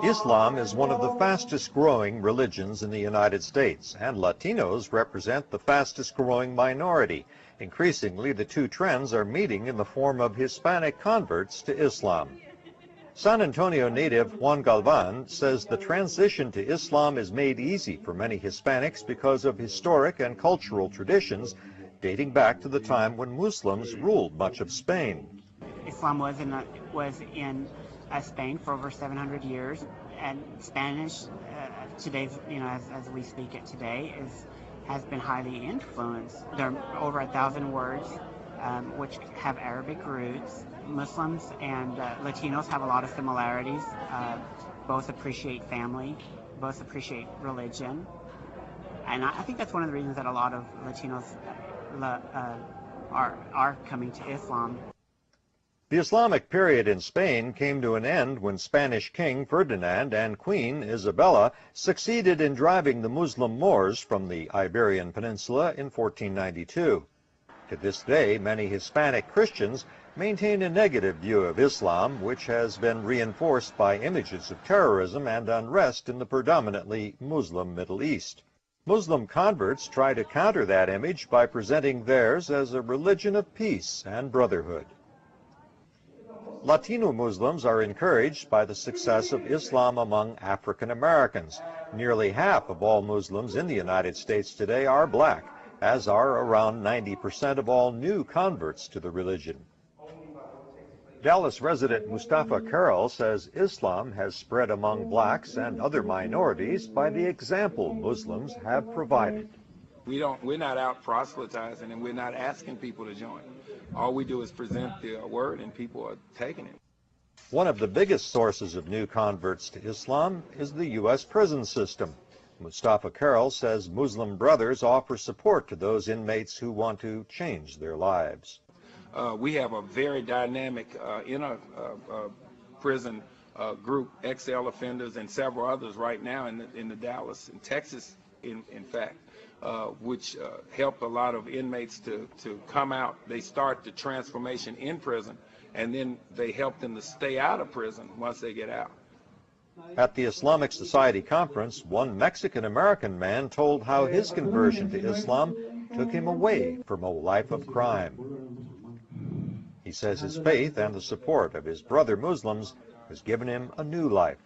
Islam is one of the fastest growing religions in the United States, and Latinos represent the fastest growing minority. Increasingly, the two trends are meeting in the form of Hispanic converts to Islam. San Antonio native Juan Galvan says the transition to Islam is made easy for many Hispanics because of historic and cultural traditions dating back to the time when Muslims ruled much of Spain. Islam was in Spain for over 700 years, and Spanish today, as we speak it today, has been highly influenced. There are over 1,000 words which have Arabic roots. Muslims and Latinos have a lot of similarities. Both appreciate family, both appreciate religion, and I think that's one of the reasons that a lot of Latinos are coming to Islam. The Islamic period in Spain came to an end when Spanish King Ferdinand and Queen Isabella succeeded in driving the Muslim Moors from the Iberian Peninsula in 1492. To this day, many Hispanic Christians maintain a negative view of Islam, which has been reinforced by images of terrorism and unrest in the predominantly Muslim Middle East. Muslim converts try to counter that image by presenting theirs as a religion of peace and brotherhood. Latino Muslims are encouraged by the success of Islam among African Americans. Nearly half of all Muslims in the United States today are black, as are around 90% of all new converts to the religion. Dallas resident Mustafa Carroll says Islam has spread among blacks and other minorities by the example Muslims have provided. We're not out proselytizing, and we're not asking people to join. All we do is present the word, and people are taking it. One of the biggest sources of new converts to Islam is the U.S. prison system. Mustafa Carroll says Muslim brothers offer support to those inmates who want to change their lives. We have a very dynamic inner prison group, XL offenders, and several others right now in the Dallas and Texas, in fact, which help a lot of inmates to come out. They start the transformation in prison, and then they help them to stay out of prison once they get out. At the Islamic Society conference, one Mexican-American man told how his conversion to Islam took him away from a life of crime. He says his faith and the support of his brother Muslims has given him a new life.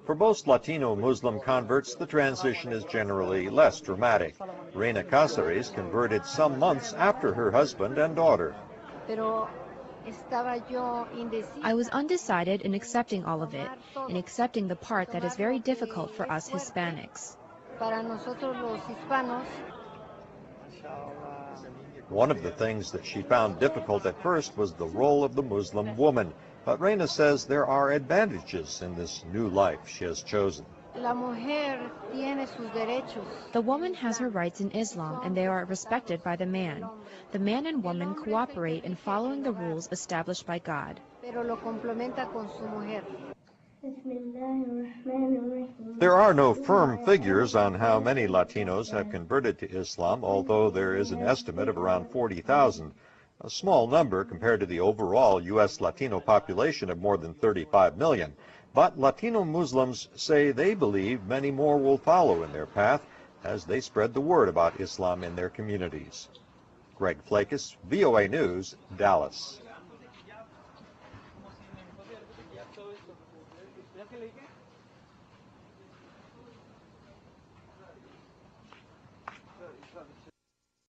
For most Latino Muslim converts, the transition is generally less dramatic. Reina Cáceres converted some months after her husband and daughter. I was undecided in accepting all of it, in accepting the part that is very difficult for us Hispanics. One of the things that she found difficult at first was the role of the Muslim woman. But Reina says there are advantages in this new life she has chosen. The woman has her rights in Islam, and they are respected by the man. The man and woman cooperate in following the rules established by God. There are no firm figures on how many Latinos have converted to Islam, although there is an estimate of around 40,000. A small number compared to the overall U.S. Latino population of more than 35 million. But Latino Muslims say they believe many more will follow in their path as they spread the word about Islam in their communities. Greg Flakus, VOA News, Dallas.